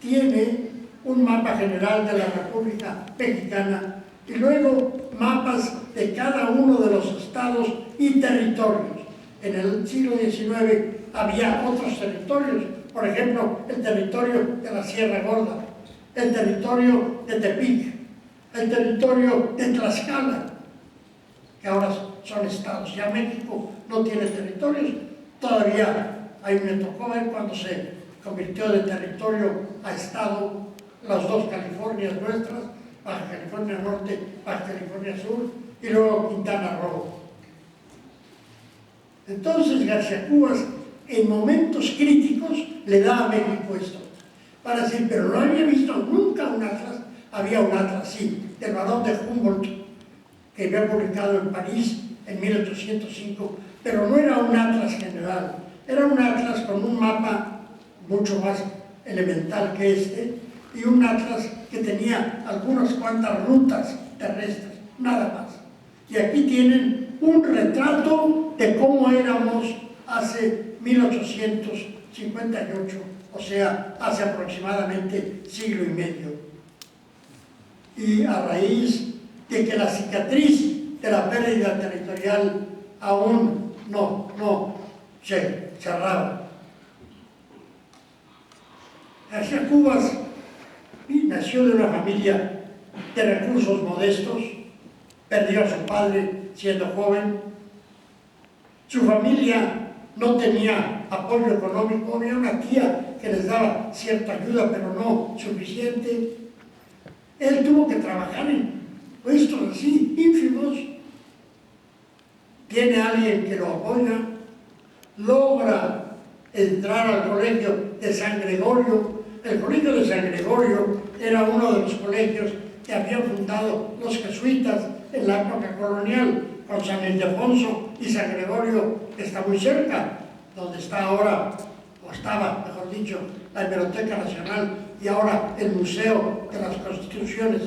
tiene un mapa general de la República Mexicana y luego mapas de cada uno de los estados y territorios. En el siglo XIX había otros territorios, por ejemplo, el territorio de la Sierra Gorda, el territorio de Tepic, el territorio de Tlaxcala, que ahora son estados. Ya México no tiene territorios, todavía me tocó ver cuando se convirtió de territorio a estado las dos Californias nuestras, Baja California Norte, Baja California Sur, y luego Quintana Roo. Entonces García Cubas, en momentos críticos, le da a México esto, para decir, pero no había visto nunca un atlas. Había un atlas, sí, del Barón de Humboldt, que había publicado en París en 1805, pero no era un atlas general, era un atlas con un mapa mucho más elemental que este, y un atlas que tenía algunas cuantas rutas terrestres, nada más. Y aquí tienen un retrato de cómo éramos hace 1858, o sea, hace aproximadamente siglo y medio. Y a raíz de que la cicatriz de la pérdida territorial aún no se cerraba. García Cubas nació de una familia de recursos modestos, perdió a su padre siendo joven, su familia no tenía apoyo económico, había una tía que les daba cierta ayuda, pero no suficiente. Él tuvo que trabajar en puestos así, ínfimos. Tiene alguien que lo apoya, logra entrar al colegio de San Gregorio. El colegio de San Gregorio era uno de los colegios que habían fundado los jesuitas en la época colonial, con San Ildefonso y San Gregorio, que está muy cerca, donde está ahora, o estaba, mejor dicho, la Hemeroteca Nacional y ahora el Museo de las Constituciones,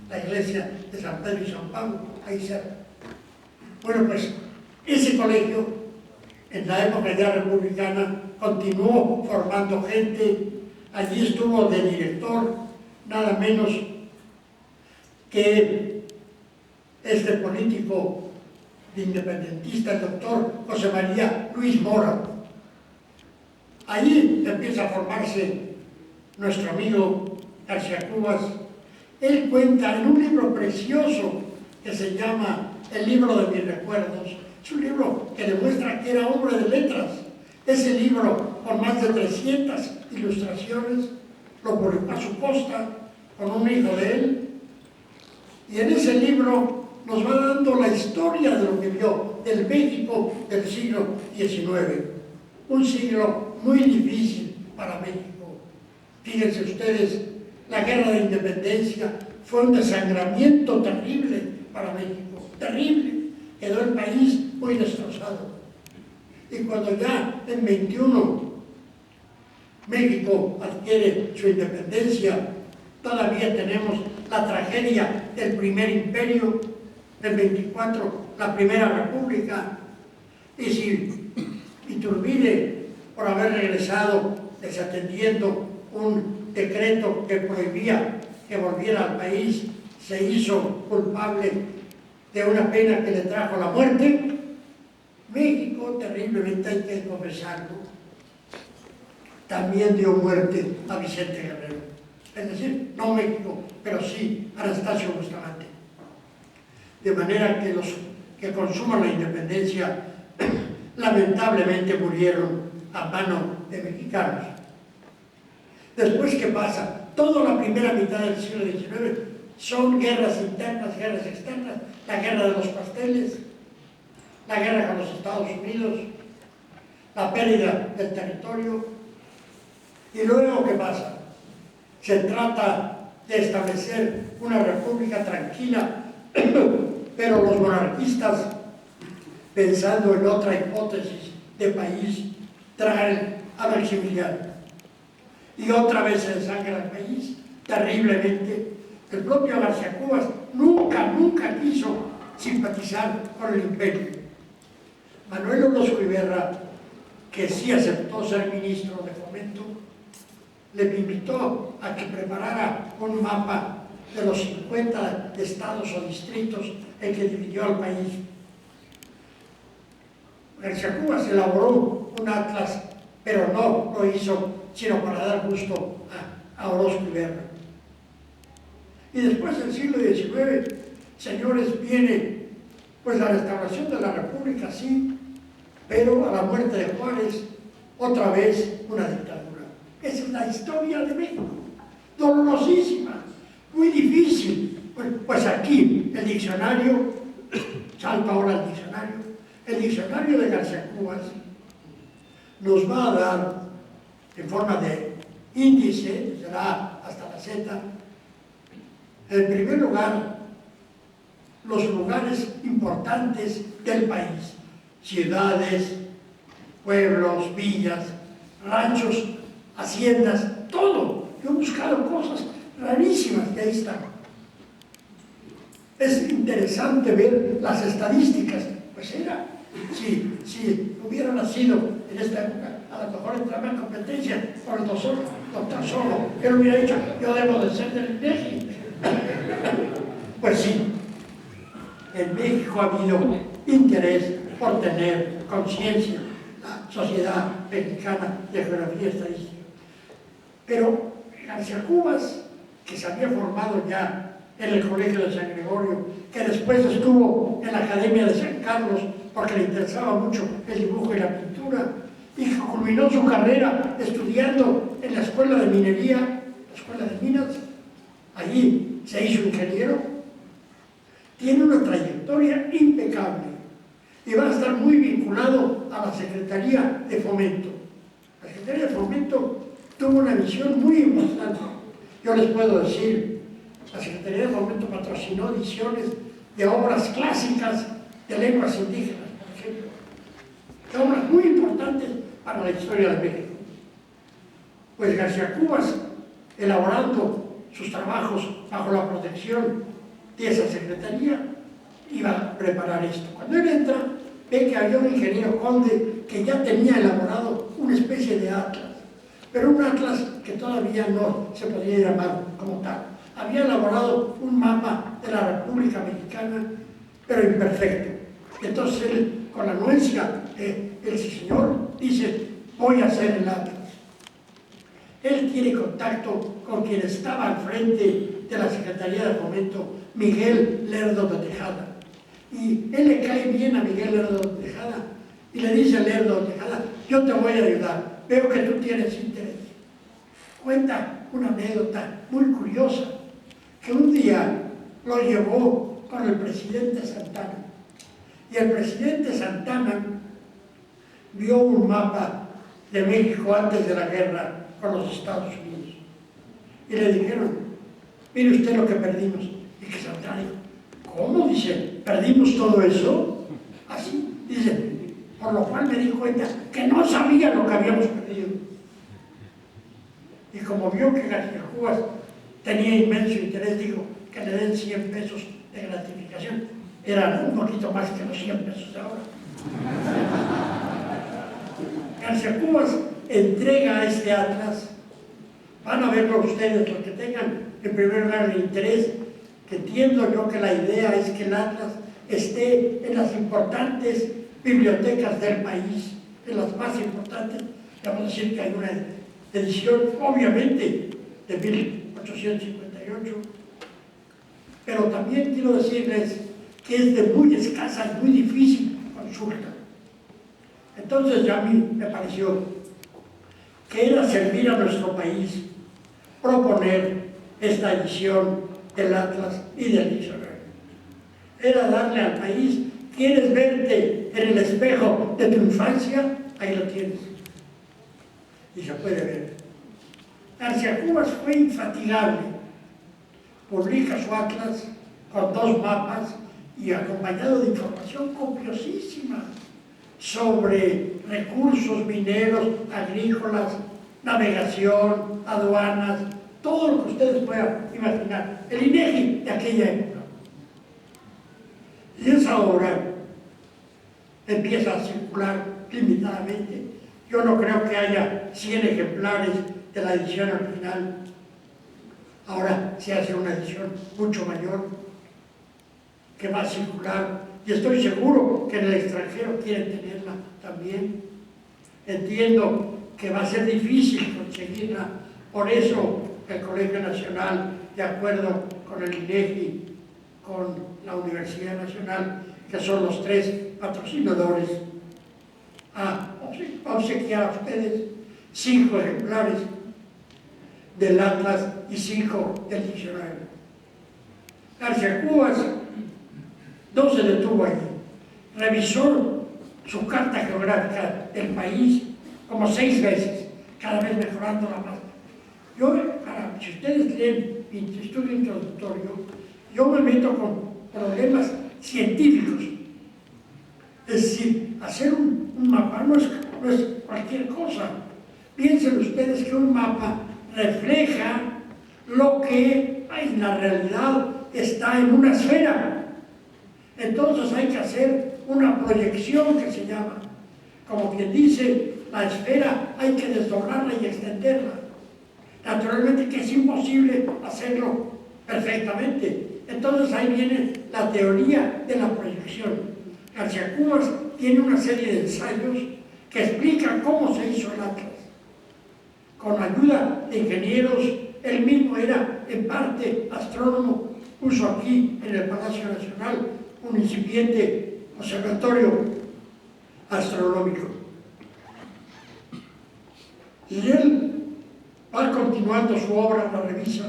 la iglesia de San Pedro y San Pablo, ahí cerca. Bueno, pues ese colegio, en la época ya republicana, continuó formando gente. Allí estuvo de director nada menos que este político independentista, el doctor José María Luis Mora. Allí empieza a formarse nuestro amigo García Cubas. Él cuenta en un libro precioso que se llama El libro de mis recuerdos. Es un libro que demuestra que era hombre de letras. Ese libro, con más de 300 ilustraciones, lo publicó a su costa con un hijo de él. Y en ese libro nos va dando la historia de lo que vio del México del siglo XIX. Un siglo muy difícil para México. Fíjense ustedes, la guerra de independencia fue un desangramiento terrible para México, terrible. Quedó el país muy destrozado. Y cuando ya en 21 México adquiere su independencia, todavía tenemos la tragedia del primer imperio, del 24, la primera república, y si Iturbide, por haber regresado desatendiendo un decreto que prohibía que volviera al país, se hizo culpable de una pena que le trajo la muerte, México, terriblemente hay que confesarlo, también dio muerte a Vicente Guerrero. Es decir, no México, pero sí Anastasio Bustamante. De manera que los que consuman la independencia lamentablemente murieron a mano de mexicanos. Después, ¿qué pasa? Toda la primera mitad del siglo XIX son guerras internas, guerras externas, la guerra de los pasteles, la guerra con los Estados Unidos, la pérdida del territorio. Y luego, ¿qué pasa? Se trata de establecer una república tranquila, pero los monarquistas, pensando en otra hipótesis de país, traen a Maximiliano. Y otra vez se desangra el país, terriblemente. El propio García Cubas nunca quiso simpatizar con el imperio. Manuel Orozco Iberra, que sí aceptó ser ministro de Fomento, le invitó a que preparara un mapa de los 50 estados o distritos en que dividió al país. García Cubas elaboró un atlas, pero no lo hizo sino para dar gusto a Orozco y Berna. Y después del siglo XIX, señores, viene pues la restauración de la República, sí, pero a la muerte de Juárez, otra vez una dictadura. Esa es la historia de México, dolorosísima, muy difícil. Pues aquí el diccionario, salto ahora al diccionario, el diccionario de García Cubas nos va a dar en forma de índice, desde la A hasta la Z, en primer lugar, los lugares importantes del país, ciudades, pueblos, villas, ranchos, haciendas, todo. Yo he buscado cosas rarísimas que ahí están. Es interesante ver las estadísticas. Pues era, si hubiera nacido en esta época, a lo mejor entraba en competencia por el doctor Solo. Él hubiera dicho, yo debo de ser del INEGI. Pues sí, en México ha habido interés por tener conciencia, la Sociedad Mexicana de Geografía y Estadística. Pero García Cubas, que se había formado ya en el Colegio de San Gregorio, que después estuvo en la Academia de San Carlos porque le interesaba mucho el dibujo y la pintura, y que culminó su carrera estudiando en la Escuela de Minería, la Escuela de Minas, allí se hizo ingeniero, tiene una trayectoria impecable y va a estar muy vinculado a la Secretaría de Fomento. La Secretaría de Fomento tuvo una misión muy importante. Yo les puedo decir, la Secretaría de Fomento patrocinó ediciones de obras clásicas de lenguas indígenas, por ejemplo, de obras muy importantes para la historia de México. Pues García Cubas, elaborando sus trabajos bajo la protección de esa secretaría, iba a preparar esto. Cuando él entra, ve que había un ingeniero conde que ya tenía elaborado una especie de atlas, pero un atlas que todavía no se podía llamar como tal. Había elaborado un mapa de la República Mexicana, pero imperfecto. Entonces él, con la anuencia del señor, dice, voy a hacer el atlas. Él tiene contacto con quien estaba al frente de la Secretaría de Fomento, Miguel Lerdo de Tejada. Y él le cae bien a Miguel Lerdo de Tejada y le dice a Lerdo de Tejada, yo te voy a ayudar, veo que tú tienes interés. Cuenta una anécdota muy curiosa, que un día lo llevó con el presidente Santana. Y el presidente Santana vio un mapa de México antes de la guerra con los Estados Unidos. Y le dijeron, mire usted lo que perdimos. Y que Santana dijo, ¿cómo? Dice, ¿perdimos todo eso? Así, dice, por lo cual me di cuenta que no sabía lo que habíamos perdido. Y como vio que García Cubas tenía inmenso interés, dijo que le den 100 pesos de gratificación. Eran un poquito más que los 100 pesos de ahora. García Cubas entrega este atlas. Van a verlo ustedes, los que tengan en primer lugar el interés, que entiendo yo que la idea es que el atlas esté en las importantes bibliotecas del país, en las más importantes. Vamos a decir que hay una edición, obviamente, de 1858, pero también quiero decirles que es de muy escasa y muy difícil consulta. Entonces ya a mí me pareció que era servir a nuestro país proponer esta edición del Atlas y del diccionario. Era darle al país, ¿quieres verte en el espejo de tu infancia? Ahí lo tienes. Y se puede ver. García Cubas fue infatigable. Publica su atlas con 2 mapas y acompañado de información copiosísima sobre recursos mineros, agrícolas, navegación, aduanas, todo lo que ustedes puedan imaginar. El INEGI de aquella época. Y esa obra empieza a circular limitadamente. Yo no creo que haya 100 ejemplares de la edición original. Ahora se hace una edición mucho mayor que va a circular y estoy seguro que en el extranjero quieren tenerla también. Entiendo que va a ser difícil conseguirla, por eso el Colegio Nacional, de acuerdo con el INEGI, con la Universidad Nacional, que son los tres patrocinadores, a obsequiar a ustedes 5 ejemplares del Atlas y 5 del diccionario. García Cubas no se detuvo allí, revisó su carta geográfica del país como 6 veces, cada vez mejorándola más. Si ustedes leen mi estudio introductorio, yo me meto con problemas científicos. Es decir, hacer un mapa no es cualquier cosa. Piensen ustedes que un mapa refleja lo que en la realidad está en una esfera. Entonces hay que hacer una proyección que se llama. Como quien dice, la esfera hay que desdoblarla y extenderla. Naturalmente que es imposible hacerlo perfectamente. Entonces ahí viene la teoría de la proyección. García Cubas tiene una serie de ensayos que explican cómo se hizo el Atlas. Con ayuda de ingenieros, él mismo era en parte astrónomo, puso aquí en el Palacio Nacional un incipiente observatorio astronómico. Y él va continuando su obra, la revisa,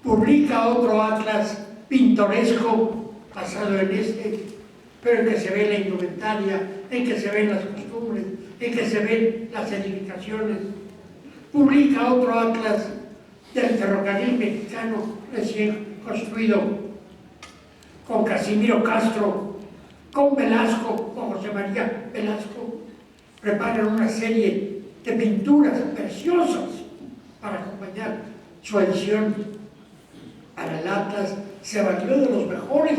publica otro atlas pintoresco basado en este, pero en que se ve la indumentaria, en que se ven las costumbres, en que se ven las edificaciones. Publica otro atlas del ferrocarril mexicano recién construido, con Casimiro Castro, con Velasco, con José María Velasco. Preparan una serie de pinturas preciosas para acompañar su edición. Para el Atlas se valió de los mejores